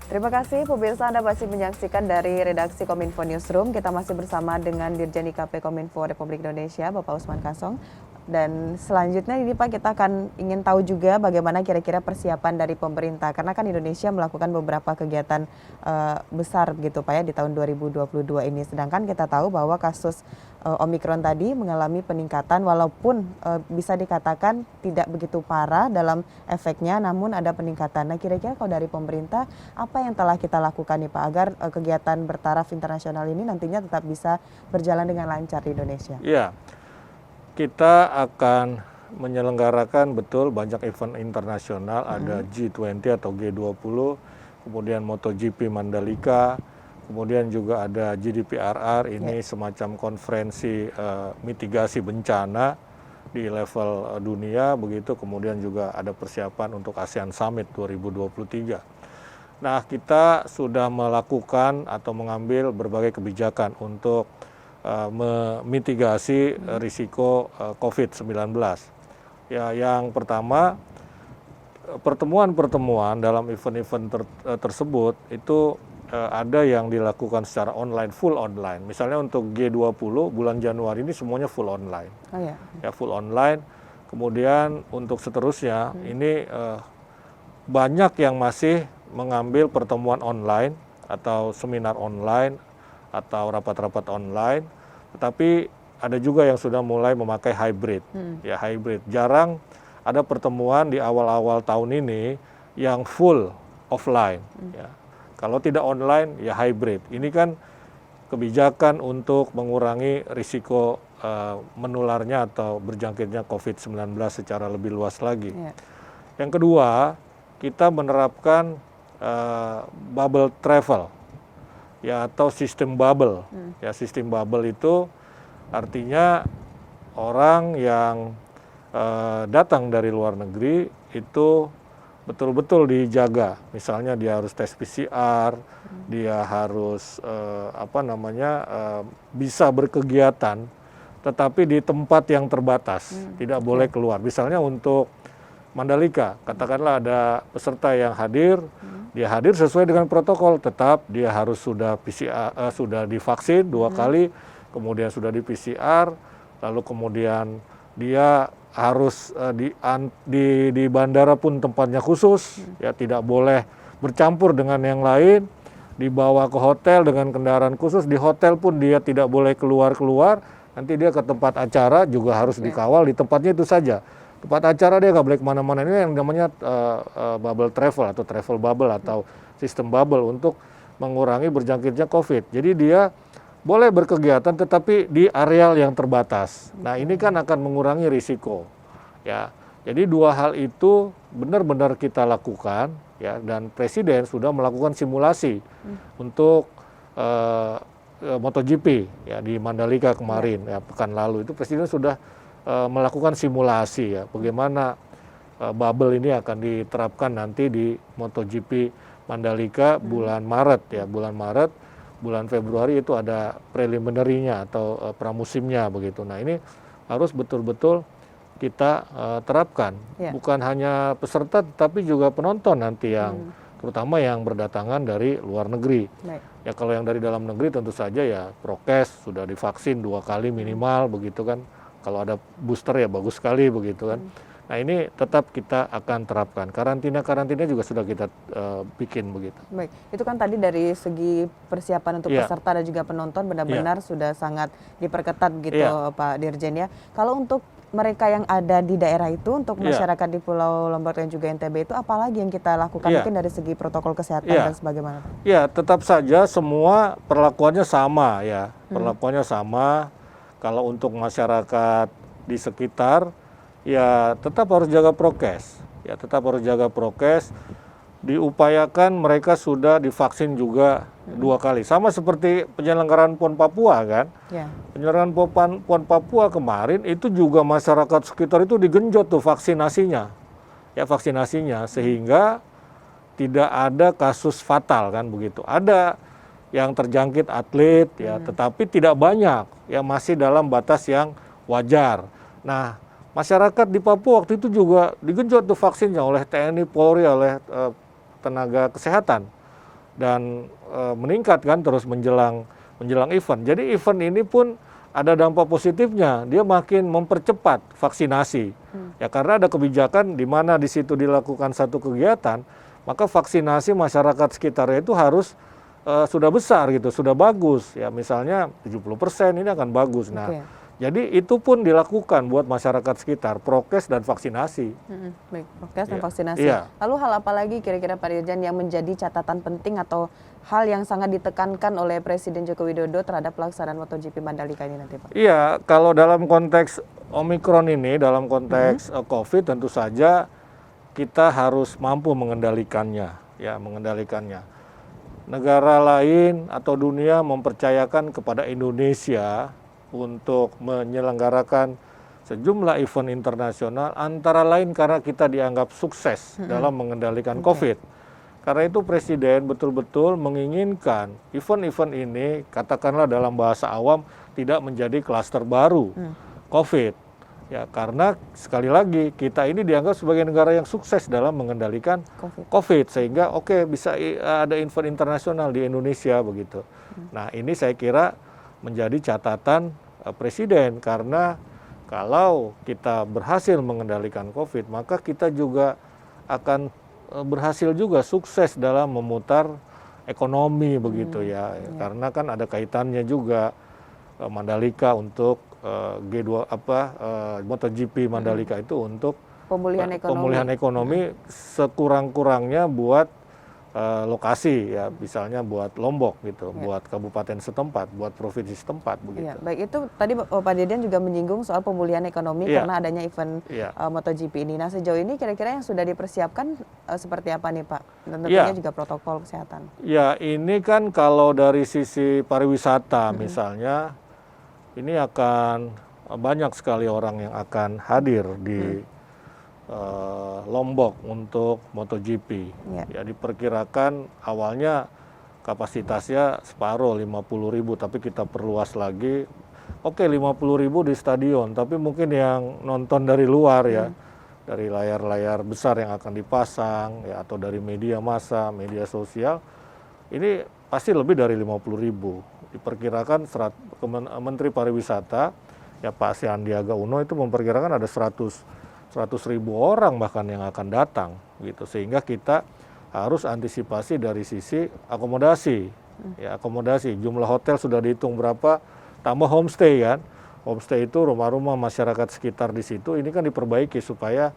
Terima kasih pemirsa, Anda masih menyaksikan dari redaksi Kominfo Newsroom. Kita masih bersama dengan Dirjen IKP Kominfo Republik Indonesia, Bapak Usman Kansong. Dan selanjutnya ini Pak, kita akan ingin tahu juga bagaimana kira-kira persiapan dari pemerintah. Karena kan Indonesia melakukan beberapa kegiatan besar gitu Pak ya di tahun 2022 ini. Sedangkan kita tahu bahwa kasus Omikron tadi mengalami peningkatan walaupun bisa dikatakan tidak begitu parah dalam efeknya, namun ada peningkatan. Nah kira-kira kalau dari pemerintah apa yang telah kita lakukan nih Pak agar kegiatan bertaraf internasional ini nantinya tetap bisa berjalan dengan lancar di Indonesia? Ya, kita akan menyelenggarakan betul banyak event internasional, ada G20 atau G20, kemudian MotoGP Mandalika, kemudian juga ada GDPRR, ini semacam konferensi mitigasi bencana di level dunia, begitu. Kemudian juga ada persiapan untuk ASEAN Summit 2023. Nah, kita sudah melakukan atau mengambil berbagai kebijakan untuk memitigasi risiko COVID-19. Ya, yang pertama, pertemuan-pertemuan dalam event-event tersebut itu ada yang dilakukan secara online, full online. Misalnya untuk G20 bulan Januari ini semuanya full online. Oh ya. Ya, full online. Kemudian untuk seterusnya ini banyak yang masih mengambil pertemuan online atau seminar online atau rapat-rapat online, tetapi ada juga yang sudah mulai memakai hybrid. Ya, hybrid. Jarang ada pertemuan di awal-awal tahun ini yang full offline. Ya. Kalau tidak online, ya hybrid. Ini kan kebijakan untuk mengurangi risiko menularnya atau berjangkitnya COVID-19 secara lebih luas lagi. Yang kedua, kita menerapkan bubble travel. Ya, atau sistem bubble. Ya, sistem bubble itu artinya orang yang datang dari luar negeri itu betul-betul dijaga. Misalnya dia harus tes PCR, dia harus bisa berkegiatan, tetapi di tempat yang terbatas, tidak boleh keluar. Misalnya untuk Mandalika, katakanlah ada peserta yang hadir, dia hadir sesuai dengan protokol, tetap dia harus sudah PCR, sudah divaksin 2 kali, kemudian sudah di PCR, lalu kemudian dia harus di bandara pun tempatnya khusus, ya tidak boleh bercampur dengan yang lain, dibawa ke hotel dengan kendaraan khusus, di hotel pun dia tidak boleh keluar-keluar, nanti dia ke tempat acara juga harus dikawal di tempatnya itu saja. Tempat acara dia nggak boleh kemana-mana. Ini yang namanya bubble travel atau travel bubble atau sistem bubble untuk mengurangi berjangkitnya COVID. Jadi dia boleh berkegiatan tetapi di areal yang terbatas. Nah ini kan akan mengurangi risiko. Ya, jadi 2 hal itu benar-benar kita lakukan ya, dan Presiden sudah melakukan simulasi untuk MotoGP ya di Mandalika kemarin ya pekan lalu itu Presiden sudah melakukan simulasi ya bagaimana bubble ini akan diterapkan nanti di MotoGP Mandalika bulan Maret ya, bulan Februari itu ada preliminary-nya atau pramusimnya begitu. Nah, ini harus betul-betul kita terapkan, bukan hanya peserta tetapi juga penonton nanti yang terutama yang berdatangan dari luar negeri. Ya kalau yang dari dalam negeri tentu saja ya prokes, sudah divaksin 2 kali minimal begitu kan. Kalau ada booster ya bagus sekali begitu kan. Nah ini tetap kita akan terapkan. Karantina juga sudah kita bikin begitu. Baik, itu kan tadi dari segi persiapan untuk peserta dan juga penonton benar-benar sudah sangat diperketat gitu Pak Dirjen ya. Kalau untuk mereka yang ada di daerah itu, untuk masyarakat di Pulau Lombok dan juga NTB itu apalagi yang kita lakukan mungkin dari segi protokol kesehatan dan sebagaimana? Ya tetap saja semua perlakuannya sama ya, perlakuannya sama. Kalau untuk masyarakat di sekitar, ya tetap harus jaga prokes. Ya tetap harus jaga prokes. Diupayakan mereka sudah divaksin juga 2 kali. Sama seperti penyelenggaraan PON Papua kan. Penyelenggaraan PON Papua kemarin itu juga masyarakat sekitar itu digenjot tuh vaksinasinya. Ya vaksinasinya sehingga tidak ada kasus fatal kan begitu. Ada yang terjangkit atlet ya, tetapi tidak banyak, ya masih dalam batas yang wajar. Nah, masyarakat di Papua waktu itu juga digenjot tuh vaksinnya oleh TNI, Polri, oleh tenaga kesehatan. dan meningkat kan terus menjelang event. Jadi event ini pun ada dampak positifnya, dia makin mempercepat vaksinasi. Ya karena ada kebijakan di mana di situ dilakukan satu kegiatan, maka vaksinasi masyarakat sekitarnya itu harus sudah besar gitu, sudah bagus. Ya misalnya 70% ini akan bagus. Nah, jadi itu pun dilakukan buat masyarakat sekitar, prokes dan vaksinasi. Baik, prokes dan vaksinasi. Lalu hal apa lagi kira-kira Pak Dirjen yang menjadi catatan penting atau hal yang sangat ditekankan oleh Presiden Joko Widodo terhadap pelaksanaan MotoGP Mandalika ini nanti Pak? Iya, kalau dalam konteks Omikron ini, dalam konteks COVID tentu saja kita harus mampu mengendalikannya, ya mengendalikannya. Negara lain atau dunia mempercayakan kepada Indonesia untuk menyelenggarakan sejumlah event internasional, antara lain karena kita dianggap sukses dalam mengendalikan COVID. Karena itu Presiden betul-betul menginginkan event-event ini, katakanlah dalam bahasa awam, tidak menjadi klaster baru COVID. Ya, karena sekali lagi kita ini dianggap sebagai negara yang sukses dalam mengendalikan COVID, sehingga bisa ada event internasional di Indonesia begitu. Nah, ini saya kira menjadi catatan Presiden, karena kalau kita berhasil mengendalikan COVID, maka kita juga akan berhasil juga sukses dalam memutar ekonomi begitu ya. Karena kan ada kaitannya juga Mandalika untuk MotoGP Mandalika itu untuk pemulihan ekonomi sekurang-kurangnya buat lokasi ya, misalnya buat Lombok gitu, buat kabupaten setempat, buat provinsi setempat begitu. Baik, itu tadi Pak Dirjen juga menyinggung soal pemulihan ekonomi karena adanya event MotoGP ini. Nah, sejauh ini kira-kira yang sudah dipersiapkan seperti apa nih Pak? Dan tentunya juga protokol kesehatan. Ya, ini kan kalau dari sisi pariwisata misalnya, ini akan banyak sekali orang yang akan hadir di Lombok untuk MotoGP. Ya diperkirakan awalnya kapasitasnya separuh 50.000, tapi kita perluas lagi. 50.000 di stadion, tapi mungkin yang nonton dari luar ya, dari layar-layar besar yang akan dipasang ya, atau dari media massa, media sosial, ini pasti lebih dari 50.000. Diperkirakan Menteri Pariwisata ya Pak Sandiaga Uno itu memperkirakan ada 100.000 orang bahkan yang akan datang gitu, sehingga kita harus antisipasi dari sisi akomodasi. Ya akomodasi, jumlah hotel sudah dihitung berapa, tambah homestay kan. Homestay itu rumah-rumah masyarakat sekitar di situ, ini kan diperbaiki supaya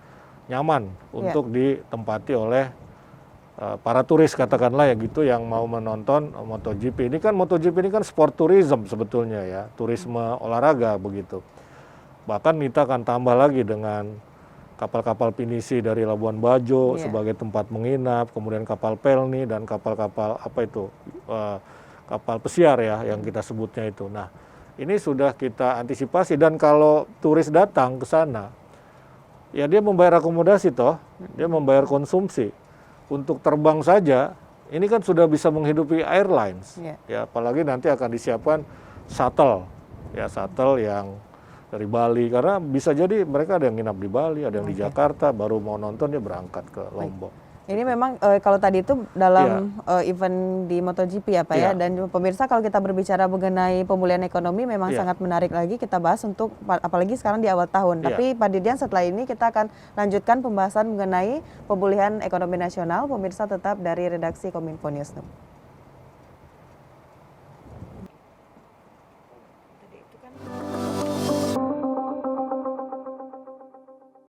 nyaman untuk ditempati oleh para turis katakanlah ya gitu, yang mau menonton MotoGP. MotoGP ini kan sport tourism sebetulnya ya, turisme olahraga begitu. Bahkan kita akan tambah lagi dengan kapal-kapal pinisi dari Labuan Bajo sebagai tempat menginap, kemudian kapal pelni dan kapal-kapal kapal pesiar ya yang kita sebutnya itu. Nah, ini sudah kita antisipasi, dan kalau turis datang ke sana, ya dia membayar akomodasi toh, dia membayar konsumsi. Untuk terbang saja, ini kan sudah bisa menghidupi airlines. Ya, apalagi nanti akan disiapkan shuttle yang dari Bali, karena bisa jadi mereka ada yang nginap di Bali, ada yang di Jakarta, baru mau nonton dia berangkat ke Lombok. Ini memang kalau tadi itu dalam event di MotoGP ya Pak ya, dan pemirsa kalau kita berbicara mengenai pemulihan ekonomi memang sangat menarik lagi kita bahas untuk apalagi sekarang di awal tahun. Tapi Pak Dirjen, setelah ini kita akan lanjutkan pembahasan mengenai pemulihan ekonomi nasional. Pemirsa tetap dari redaksi Kominfo Newsroom.